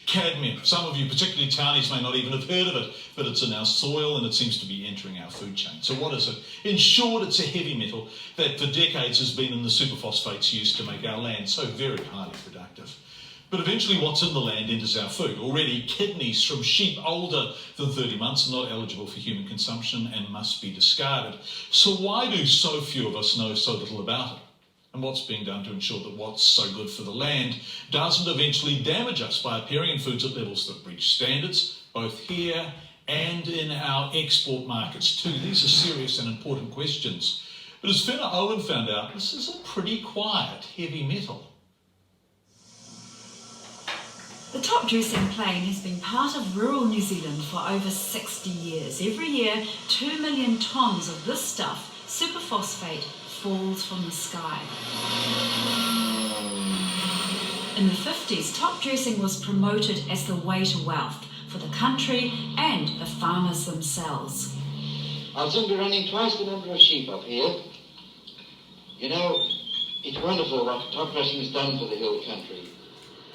Cadmium. Some of you, particularly townies, may not even have heard of it, but it's in our soil and it seems to be entering our food chain. So what is it? In short, it's a heavy metal that for decades has been in the superphosphates used to make our land so very highly productive. But eventually what's in the land enters our food. Already, kidneys from sheep older than 30 months are not eligible for human consumption and must be discarded. So why do so few of us know so little about it? And what's being done to ensure that what's so good for the land doesn't eventually damage us by appearing in foods at levels that breach standards, both here and in our export markets too? These are serious and important questions. But as Fiona Owen found out, this is a pretty quiet heavy metal. The top dressing plain has been part of rural New Zealand for over 60 years. Every year, 2 million tonnes of this stuff, superphosphate, falls from the sky. In the 50s, top dressing was promoted as the way to wealth for the country and the farmers themselves. I'll soon be running twice the number of sheep up here. You know, it's wonderful what top dressing has done for the hill country.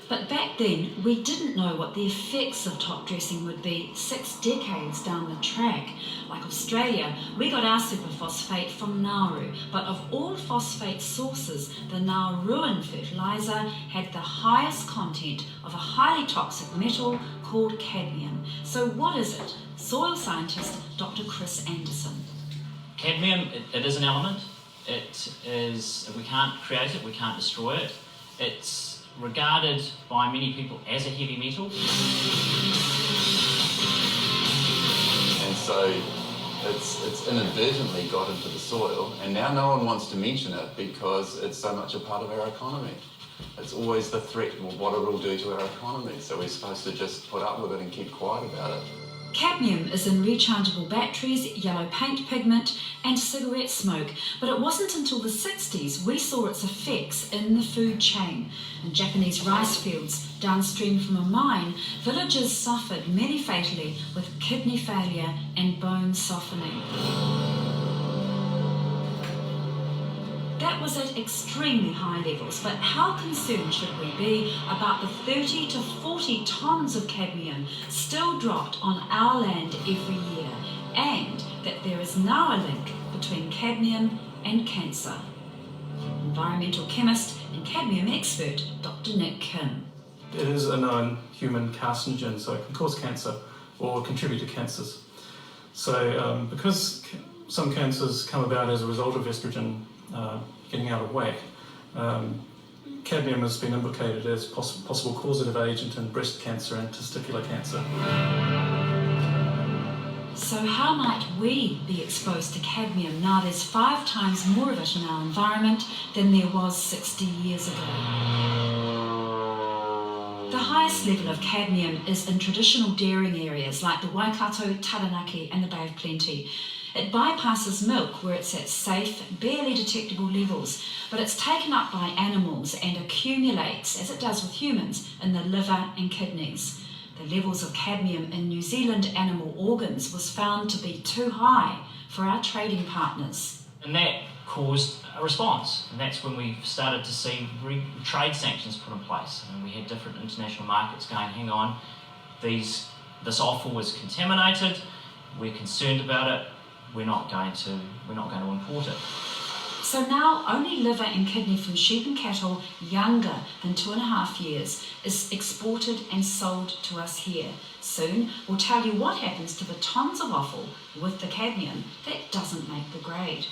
But back then, we didn't know what the effects of top dressing would be 6 decades down the track. Like Australia, we got our superphosphate from Nauru, but of all phosphate sources, the Nauruan fertiliser had the highest content of a highly toxic metal called cadmium. So what is it? Soil scientist Dr. Chris Anderson. Cadmium, it is an element. It is, we can't create it, we can't destroy it. It's regarded by many people as a heavy metal. And so it's inadvertently got into the soil, and now no one wants to mention it because it's so much a part of our economy. It's always the threat of what it will do to our economy, so we're supposed to just put up with it and keep quiet about it. Cadmium is in rechargeable batteries, yellow paint pigment and cigarette smoke, but it wasn't until the 60s we saw its effects in the food chain. In Japanese rice fields downstream from a mine, villagers suffered, many fatally, with kidney failure and bone softening. That was at extremely high levels, but how concerned should we be about the 30 to 40 tonnes of cadmium still dropped on our land every year, and that there is now a link between cadmium and cancer? Environmental chemist and cadmium expert Dr. Nick Kim. It is a known human carcinogen, so it can cause cancer or contribute to cancers. So because some cancers come about as a result of estrogen getting out of whack, cadmium has been implicated as possible causative agent in breast cancer and testicular cancer. So how might we be exposed to cadmium now there's 5 times more of it in our environment than there was 60 years ago? The highest level of cadmium is in traditional dairying areas like the Waikato, Taranaki and the Bay of Plenty. It bypasses milk where it's at safe, barely detectable levels, but it's taken up by animals and accumulates, as it does with humans, in the liver and kidneys. The levels of cadmium in New Zealand animal organs was found to be too high for our trading partners. And that caused a response, and that's when we started to see trade sanctions put in place. And we had different international markets going, hang on, this offal was contaminated, we're concerned about it, we're not going to import it. So now only liver and kidney from sheep and cattle younger than 2.5 years is exported and sold to us here. Soon we'll tell you what happens to the tonnes of offal with the cadmium that doesn't make the grade.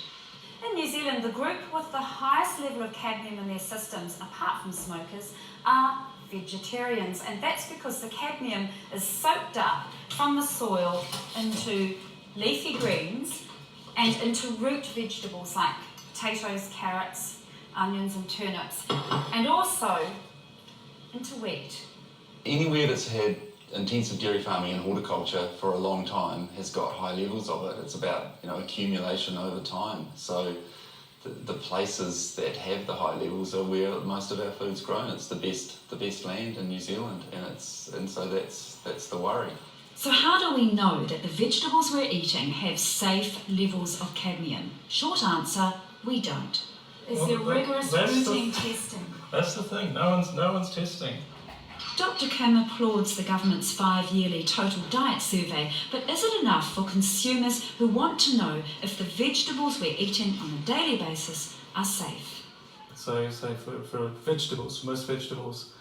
In New Zealand, the group with the highest level of cadmium in their systems, apart from smokers, are vegetarians, and that's because the cadmium is soaked up from the soil into leafy greens and into root vegetables like potatoes, carrots, onions and turnips, and also into wheat. Anywhere that's had intensive dairy farming and horticulture for a long time has got high levels of it. It's about accumulation over time. So the places that have the high levels are where most of our food's grown. It's the best land in New Zealand, and so that's the worry. So how do we know that the vegetables we're eating have safe levels of cadmium? Short answer, we don't. Is there rigorous routine testing? That's the thing, no one's testing. Dr. Kim applauds the government's 5-yearly total diet survey, but is it enough for consumers who want to know if the vegetables we're eating on a daily basis are safe? So for vegetables, most vegetables,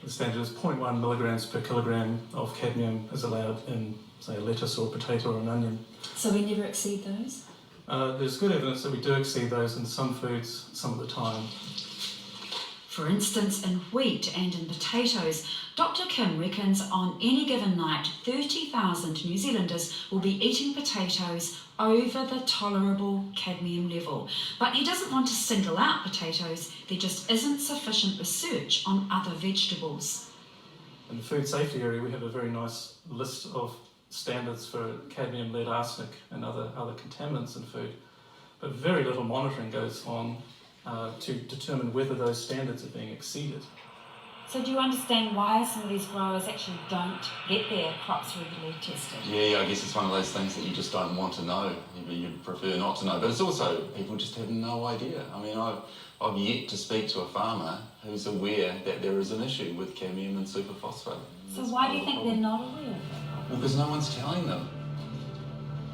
the standard is 0.1 milligrams per kilogram of cadmium is allowed in, say, a lettuce or a potato or an onion. So we never exceed those? There's good evidence that we do exceed those in some foods some of the time. For instance, in wheat and in potatoes, Dr. Kim reckons on any given night 30,000 New Zealanders will be eating potatoes over the tolerable cadmium level. But he doesn't want to single out potatoes. There just isn't sufficient research on other vegetables. In the food safety area, we have a very nice list of standards for cadmium, lead, arsenic and other contaminants in food. But very little monitoring goes on to determine whether those standards are being exceeded. So do you understand why some of these growers actually don't get their crops regularly tested? Yeah, I guess it's one of those things that you just don't want to know. You prefer not to know. But it's also, people just have no idea. I mean, I've yet to speak to a farmer who's aware that there is an issue with cadmium and superphosphate. So why do you think they're not aware of it? Well, because no one's telling them.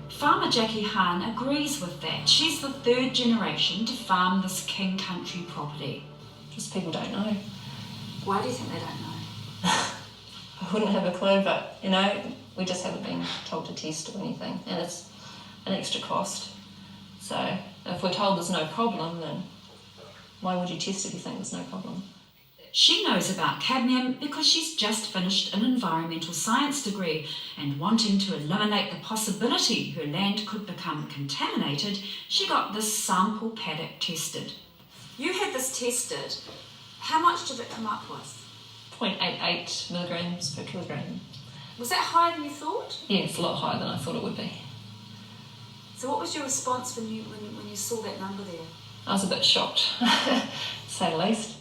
Farmer Jackie Hahn agrees with that. She's the 3rd generation to farm this King Country property. Just people don't know. Why do you think they don't know? I wouldn't have a clue, but we just haven't been told to test or anything, and it's an extra cost. So if we're told there's no problem, then why would you test if you think there's no problem? She knows about cadmium because she's just finished an environmental science degree, and wanting to eliminate the possibility her land could become contaminated, she got this sample paddock tested. You had this tested. How much did it come up with? 0.88 milligrams per kilogram. Was that higher than you thought? Yeah, it's a lot higher than I thought it would be. So what was your response when you saw that number there? I was a bit shocked, to say the least.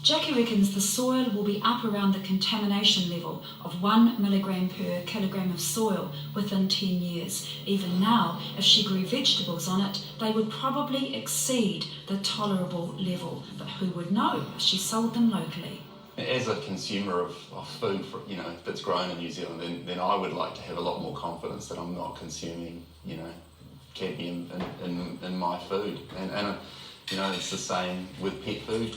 Jackie reckons the soil will be up around the contamination level of 1 milligram per kilogram of soil within 10 years. Even now, if she grew vegetables on it, they would probably exceed the tolerable level. But who would know if she sold them locally? As a consumer of food, that's grown in New Zealand, then I would like to have a lot more confidence that I'm not consuming, cadmium in my food. And it's the same with pet food.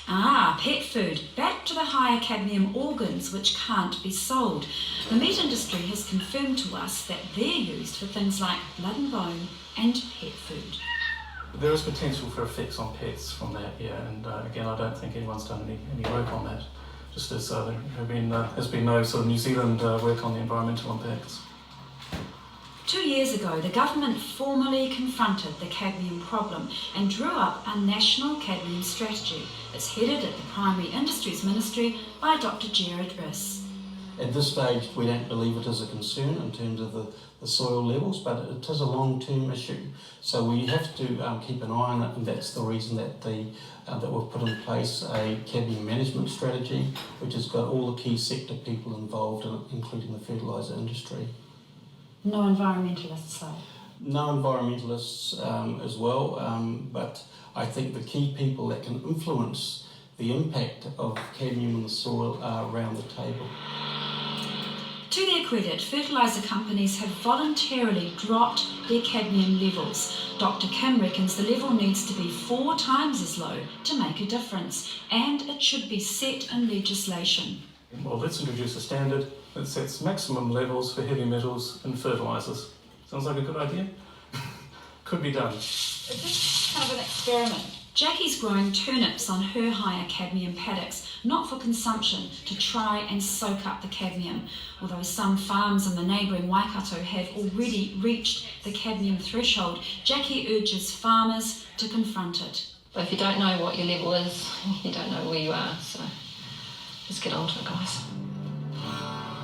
Pet food. Back to the higher cadmium organs which can't be sold. The meat industry has confirmed to us that they're used for things like blood and bone and pet food. There is potential for effects on pets from that, yeah, and again, I don't think anyone's done any work on that. Just as there has been no sort of New Zealand work on the environmental impacts. 2 years ago, the government formally confronted the cadmium problem and drew up a national cadmium strategy. It's headed at the Primary Industries Ministry by Dr. Gerard Riss. At this stage, we don't believe it is a concern in terms of the soil levels, but it is a long-term issue. So we have to keep an eye on it, and that's the reason that that we've put in place a cadmium management strategy, which has got all the key sector people involved in it, including the fertiliser industry. No environmentalists, though? No environmentalists as well, but I think the key people that can influence the impact of cadmium in the soil are around the table. To their credit, fertiliser companies have voluntarily dropped their cadmium levels. Dr. Kim reckons the level needs to be 4 times as low to make a difference, and it should be set in legislation. Well, let's introduce a standard that sets maximum levels for heavy metals in fertilisers. Sounds like a good idea? Could be done. It's just kind of an experiment. Jackie's growing turnips on her higher cadmium paddocks, not for consumption, to try and soak up the cadmium. Although some farms in the neighbouring Waikato have already reached the cadmium threshold, Jackie urges farmers to confront it. But if you don't know what your level is, you don't know where you are, so just get on to it, guys.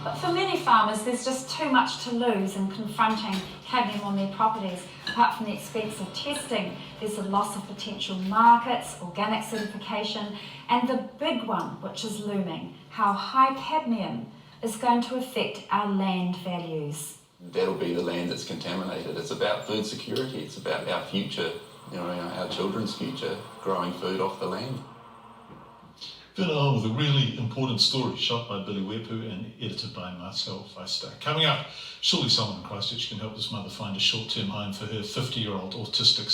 But for many farmers, there's just too much to lose in confronting cadmium on their properties. Apart from the expense of testing, there's the loss of potential markets, organic certification, and the big one, which is looming, how high cadmium is going to affect our land values. That'll be the land that's contaminated. It's about food security. It's about our future, our children's future, growing food off the land. Going on with a really important story, shot by Billy Wepu and edited by Marcel Weister. Coming up, surely someone in Christchurch can help this mother find a short-term home for her 50-year-old autistic